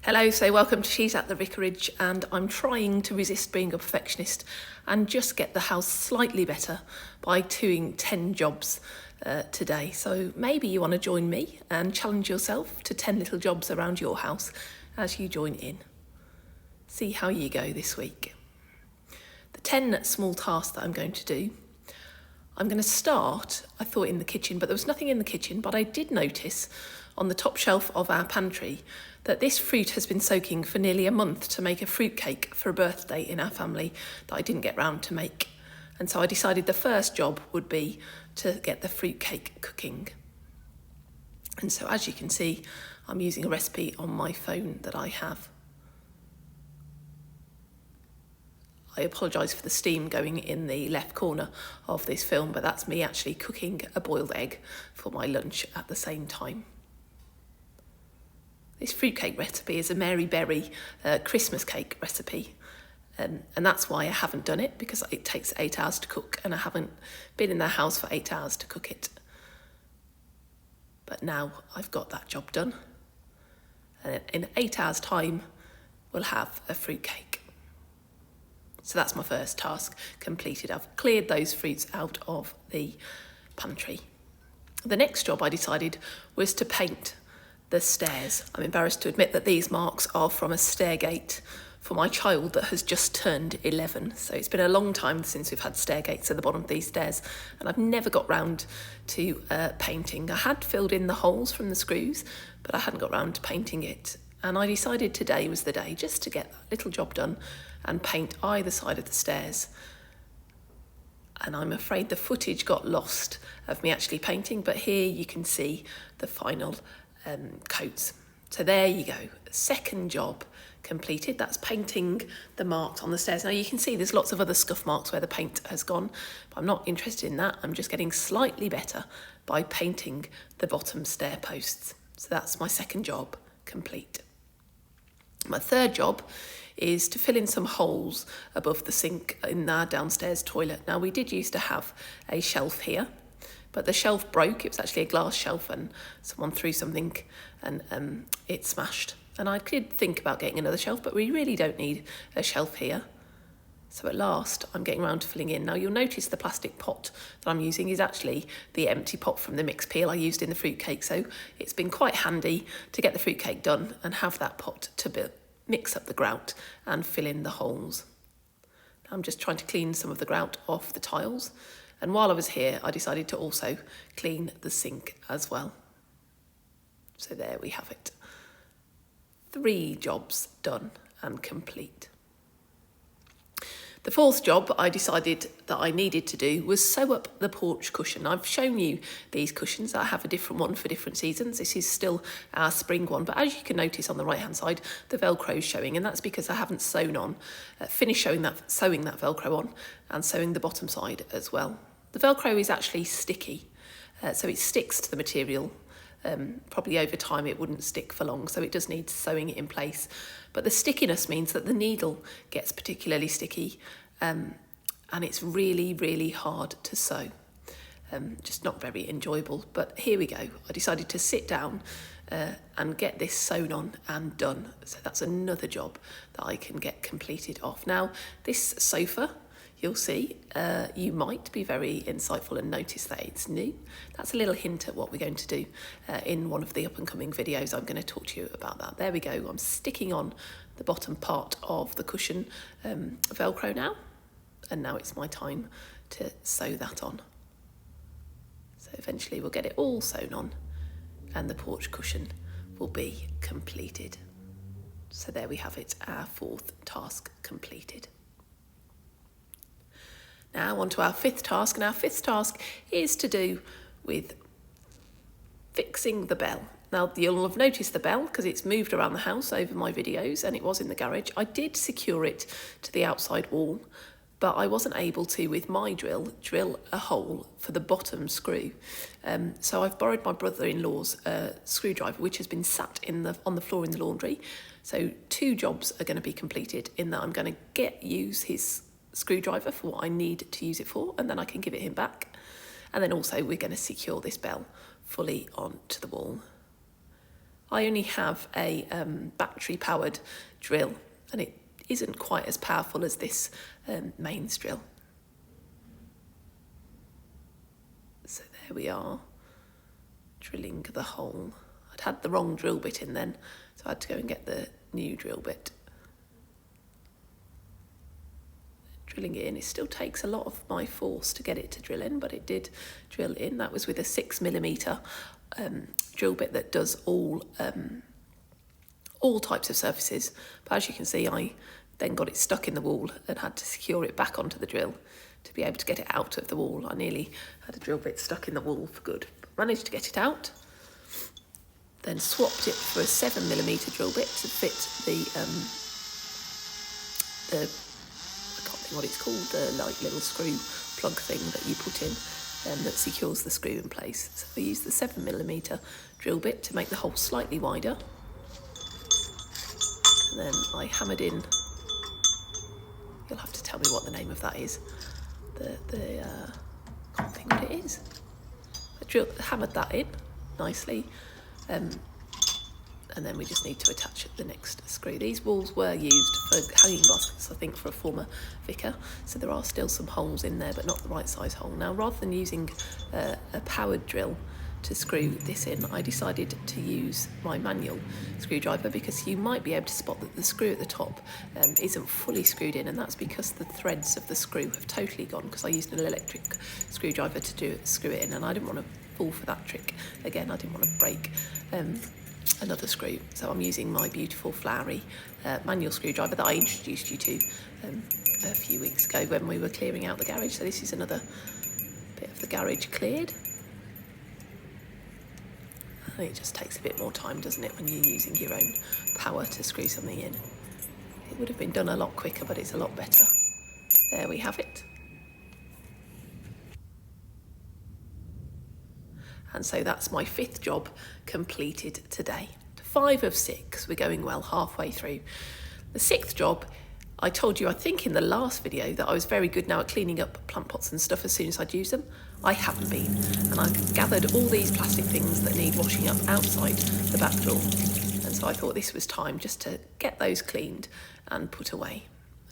Hello, so welcome to She's at the Vicarage, and I'm trying to resist being a perfectionist and just get the house slightly better by doing 10 jobs today. So maybe you want to join me and challenge yourself to 10 little jobs around your house as you join in. See how you go this week. The 10 small tasks that I'm going to do, I'm going to start, I thought in the kitchen, but there was nothing in the kitchen, but I did notice on the top shelf of our pantry that this fruit has been soaking for nearly a month to make a fruit cake for a birthday in our family that I didn't get round to make. And so I decided the first job would be to get the fruit cake cooking. And so as you can see, I'm using a recipe on my phone that I have. I apologise for the steam going in the left corner of this film, but that's me actually cooking a boiled egg for my lunch at the same time. This fruitcake recipe is a Mary Berry Christmas cake recipe, and that's why I haven't done it, because it takes 8 hours to cook and I haven't been in their house for 8 hours to cook it. But now I've got that job done, and in 8 hours time we'll have a fruitcake. So that's my first task completed. I've cleared those fruits out of the pantry. The next job I decided was to paint the stairs. I'm embarrassed to admit that these marks are from a stairgate for my child that has just turned 11. So it's been a long time since we've had stairgates at the bottom of these stairs, and I've never got round to painting. I had filled in the holes from the screws, but I hadn't got round to painting it. And I decided today was the day just to get that little job done and paint either side of the stairs. And I'm afraid the footage got lost of me actually painting, but here you can see the final coats. So there you go, second job completed. That's painting the marks on the stairs. Now you can see there's lots of other scuff marks where the paint has gone, but I'm not interested in that. I'm just getting slightly better by painting the bottom stair posts. So that's my second job complete. My third job is to fill in some holes above the sink in our downstairs toilet. Now we did used to have a shelf here, but the shelf broke. It was actually a glass shelf and someone threw something and it smashed. And I did think about getting another shelf, but we really don't need a shelf here. So at last I'm getting around to filling in. Now you'll notice the plastic pot that I'm using is actually the empty pot from the mix peel I used in the fruitcake. So it's been quite handy to get the fruitcake done and have that pot to mix up the grout and fill in the holes. I'm just trying to clean some of the grout off the tiles. And while I was here, I decided to also clean the sink as well. So there we have it. 3 jobs done and complete. The fourth job I decided that I needed to do was sew up the porch cushion. I've shown you these cushions. I have a different one for different seasons. This is still our spring one, but as you can notice on the right hand side, the Velcro is showing, and that's because I haven't finished sewing that Velcro on and sewing the bottom side as well. The Velcro is actually sticky, so it sticks to the material. Probably over time it wouldn't stick for long, so it does need sewing it in place. But the stickiness means that the needle gets particularly sticky, and it's really, really hard to sew. Just not very enjoyable, but here we go. I decided to sit down and get this sewn on and done. So that's another job that I can get completed off. Now, this sofa, you'll see, you might be very insightful and notice that it's new. That's a little hint at what we're going to do in one of the up and coming videos. I'm going to talk to you about that. There we go. I'm sticking on the bottom part of the cushion Velcro now. And now it's my time to sew that on. So eventually we'll get it all sewn on and the porch cushion will be completed. So there we have it, our fourth task completed. Now on to our fifth task, and our fifth task is to do with fixing the bell. Now you'll have noticed the bell because it's moved around the house over my videos, and it was in the garage. I did secure it to the outside wall, but I wasn't able to, with my drill a hole for the bottom screw. So I've borrowed my brother-in-law's screwdriver, which has been sat on the floor in the laundry. So 2 jobs are going to be completed in that I'm going to use his screwdriver for what I need to use it for, and then I can give it him back. And then also we're going to secure this bell fully onto the wall. I only have a battery-powered drill, and it isn't quite as powerful as this mains drill. So there we are, drilling the hole. I'd had the wrong drill bit in then, so I had to go and get the new drill bit. Drilling it in, it still takes a lot of my force to get it to drill in, but it did drill in. That was with a 6mm drill bit that does all types of surfaces. But as you can see, I then got it stuck in the wall and had to secure it back onto the drill to be able to get it out of the wall. I nearly had a drill bit stuck in the wall for good, but managed to get it out. Then swapped it for a 7mm drill bit to fit the I can't think what it's called, the like little screw plug thing that you put in that secures the screw in place. So I used the 7mm drill bit to make the hole slightly wider. And then I hammered in, you'll have to tell me what the name of that is. I can't think what it is. I hammered that in nicely. And then we just need to attach the next screw. These walls were used for hanging baskets, I think, for a former vicar, so there are still some holes in there, but not the right size hole. Now, rather than using a powered drill to screw this in, I decided to use my manual screwdriver, because you might be able to spot that the screw at the top isn't fully screwed in, and that's because the threads of the screw have totally gone, because I used an electric screwdriver to screw it in, and I didn't want to fall for that trick again. I didn't want to break another screw, so I'm using my beautiful flowery manual screwdriver that I introduced you to a few weeks ago when we were clearing out the garage. So this is another bit of the garage cleared. And it just takes a bit more time, doesn't it, when you're using your own power to screw something in. It would have been done a lot quicker, but it's a lot better. There we have it. And so that's my 5th job completed today. 5 of 6, we're going well halfway through. The 6th job, I told you, I think in the last video, that I was very good now at cleaning up plant pots and stuff as soon as I'd use them. I haven't been, and I've gathered all these plastic things that need washing up outside the back door. And so I thought this was time just to get those cleaned and put away.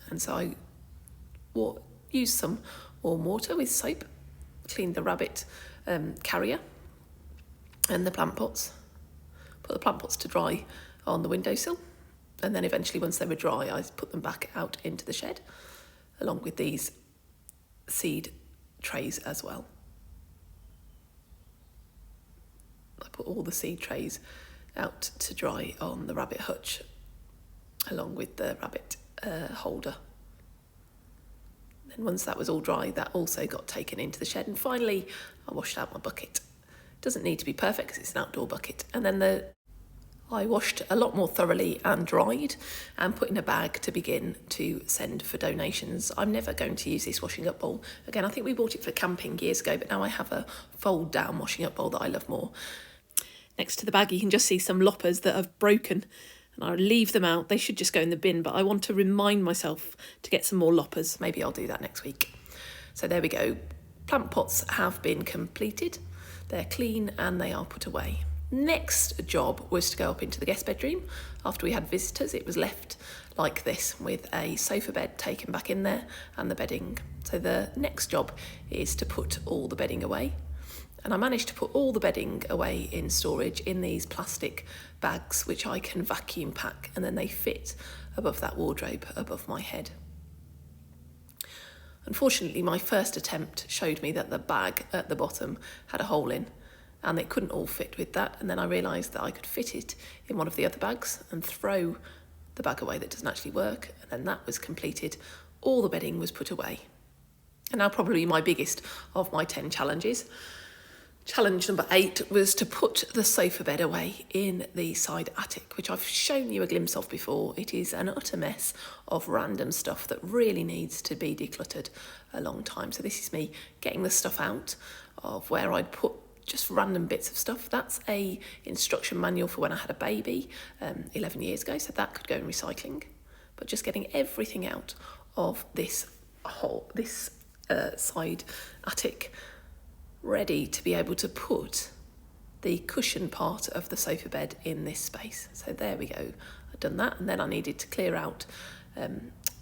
And so I used some warm water with soap, cleaned the rabbit carrier and the plant pots, put the plant pots to dry on the windowsill, and then eventually once they were dry I put them back out into the shed along with these seed trays as well. I put all the seed trays out to dry on the rabbit hutch along with the rabbit holder. Then once that was all dry, that also got taken into the shed, and finally I washed out my bucket. Doesn't need to be perfect because it's an outdoor bucket. And then I washed a lot more thoroughly and dried and put in a bag to begin to send for donations. I'm never going to use this washing up bowl again. I think we bought it for camping years ago, but now I have a fold down washing up bowl that I love more. Next to the bag you can just see some loppers that have broken, and I leave them out. They should just go in the bin, but I want to remind myself to get some more loppers. Maybe I'll do that next week. So there we go. Plant pots have been completed. They're clean and they are put away. Next job was to go up into the guest bedroom. After we had visitors, it was left like this with a sofa bed taken back in there and the bedding. So the next job is to put all the bedding away. And I managed to put all the bedding away in storage in these plastic bags, which I can vacuum pack, and then they fit above that wardrobe above my head. Unfortunately, my first attempt showed me that the bag at the bottom had a hole in, and it couldn't all fit with that. And then I realised that I could fit it in one of the other bags and throw the bag away that doesn't actually work. And then that was completed. All the bedding was put away. And now probably my biggest of my 10 challenges. Challenge number 8 was to put the sofa bed away in the side attic, which I've shown you a glimpse of before. It is an utter mess of random stuff that really needs to be decluttered a long time. So this is me getting the stuff out of where I'd put just random bits of stuff. That's a instruction manual for when I had a baby 11 years ago, so that could go in recycling. But just getting everything out of this side attic, ready to be able to put the cushion part of the sofa bed in this space. So there we go, I've done that, and then I needed to clear out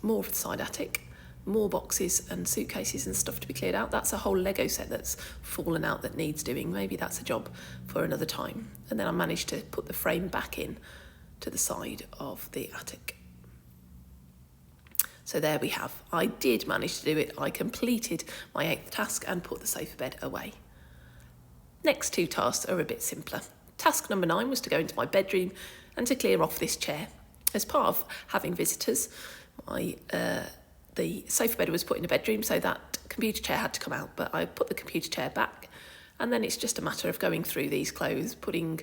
more of the side attic, more boxes and suitcases and stuff to be cleared out. That's a whole Lego set that's fallen out that needs doing. Maybe that's a job for another time. And then I managed to put the frame back in to the side of the attic. So there we have. I did manage to do it. I completed my 8th task and put the sofa bed away. Next 2 tasks are a bit simpler. Task number 9 was to go into my bedroom and to clear off this chair. As part of having visitors, the sofa bed was put in the bedroom, so that computer chair had to come out, but I put the computer chair back, and then it's just a matter of going through these clothes, putting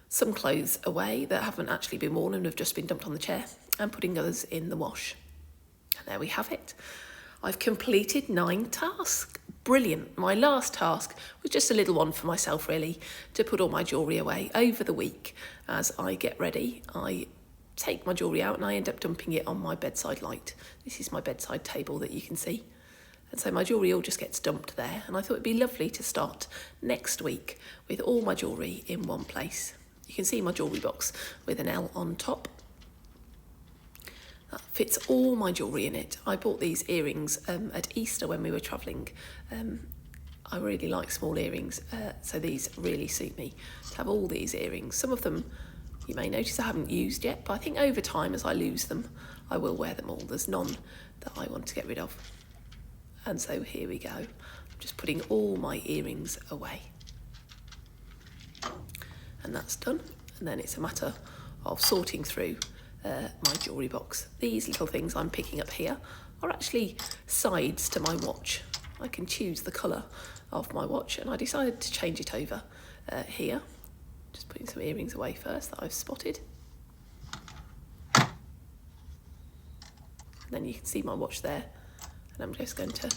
some clothes away that haven't actually been worn and have just been dumped on the chair, and putting others in the wash. And there we have it. I've completed 9 tasks. Brilliant. My last task was just a little one for myself, really, to put all my jewellery away. Over the week, as I get ready, I take my jewellery out and I end up dumping it on my bedside light. This is my bedside table that you can see. And so my jewellery all just gets dumped there. And I thought it'd be lovely to start next week with all my jewellery in one place. You can see my jewellery box with an L on top. That fits all my jewellery in it. I bought these earrings at Easter when we were travelling. I really like small earrings, so these really suit me to have all these earrings. Some of them you may notice I haven't used yet, but I think over time as I lose them, I will wear them all. There's none that I want to get rid of. And so here we go. I'm just putting all my earrings away. And that's done. And then it's a matter of sorting through my jewellery box. These little things I'm picking up here are actually sides to my watch. I can choose the colour of my watch, and I decided to change it over here. Just putting some earrings away first that I've spotted. And then you can see my watch there, and I'm just going to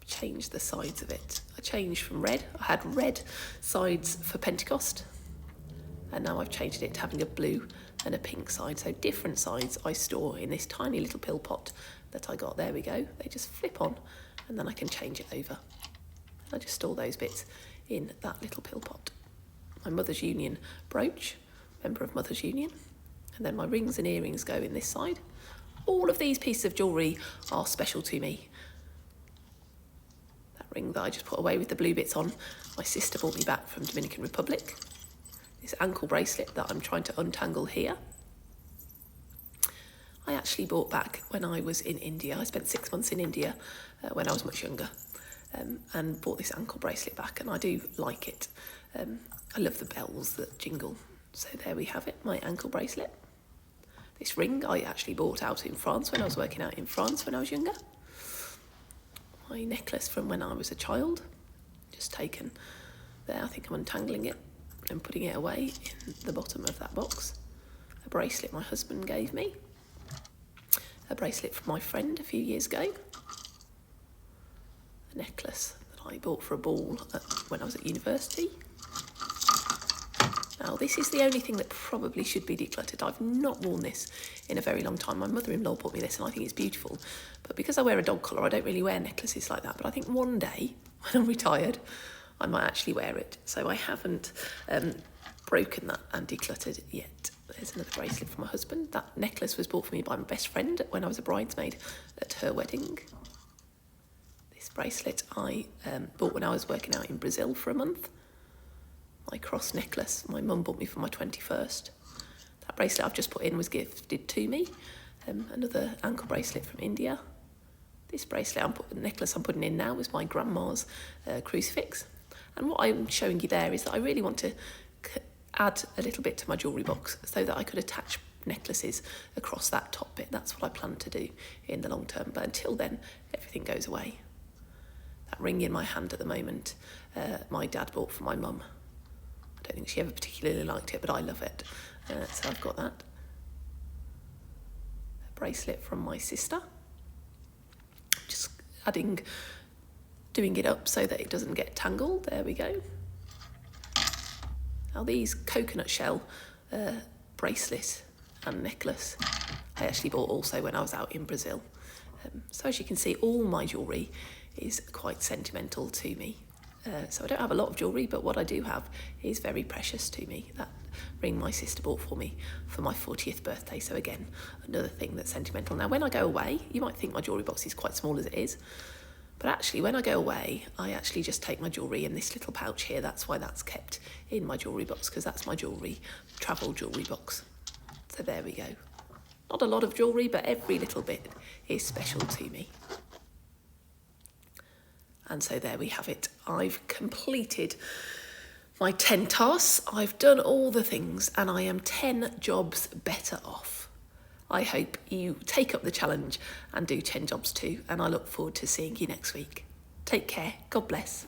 change the sides of it. I changed from red. I had red sides for Pentecost, and now I've changed it to having a blue and a pink side. So different sides I store in this tiny little pill pot that I got. There we go. They just flip on, and then I can change it over. I just store those bits in that little pill pot. My Mother's Union brooch, member of Mother's Union, and then my rings and earrings go in this side. All of these pieces of jewellery are special to me. That ring that I just put away with the blue bits on, my sister brought me back from Dominican Republic. This ankle bracelet that I'm trying to untangle here, I actually bought back when I was in India. I spent 6 months in India when I was much younger, and bought this ankle bracelet back, and I do like it. I love the bells that jingle. So there we have it, my ankle bracelet. This ring I actually bought out in France when I was working out in France when I was younger. My necklace from when I was a child, just taken there. I think I'm untangling it and putting it away in the bottom of that box. A bracelet my husband gave me. A bracelet from my friend a few years ago. A necklace that I bought for a ball when I was at university. Now, this is the only thing that probably should be decluttered. I've not worn this in a very long time. My mother-in-law bought me this and I think it's beautiful. But because I wear a dog collar, I don't really wear necklaces like that. But I think one day, when I'm retired, I might actually wear it. So I haven't broken that and decluttered yet. There's another bracelet from my husband. That necklace was bought for me by my best friend when I was a bridesmaid at her wedding. This bracelet I bought when I was working out in Brazil for a month. My cross necklace my mum bought me for my 21st. That bracelet I've just put in was gifted to me. Another ankle bracelet from India. This bracelet, necklace I'm putting in now is my grandma's crucifix. And what I'm showing you there is that I really want to add a little bit to my jewellery box so that I could attach necklaces across that top bit. That's what I plan to do in the long term. But until then, everything goes away. That ring in my hand at the moment, my dad bought for my mum. I don't think she ever particularly liked it, but I love it. So I've got that. A bracelet from my sister. Just doing it up so that it doesn't get tangled. There we go. Now these coconut shell bracelet and necklace I actually bought also when I was out in Brazil. So as you can see, all my jewellery is quite sentimental to me. So I don't have a lot of jewellery, but what I do have is very precious to me. That ring my sister bought for me for my 40th birthday. So again, another thing that's sentimental. Now, when I go away, you might think my jewellery box is quite small as it is, but actually when I go away, I actually just take my jewellery in this little pouch here. That's why that's kept in my jewellery box, because that's my travel jewellery box. So there we go. Not a lot of jewellery, but every little bit is special to me. And so there we have it. I've completed my 10 tasks. I've done all the things and I am 10 jobs better off. I hope you take up the challenge and do 10 jobs too. And I look forward to seeing you next week. Take care. God bless.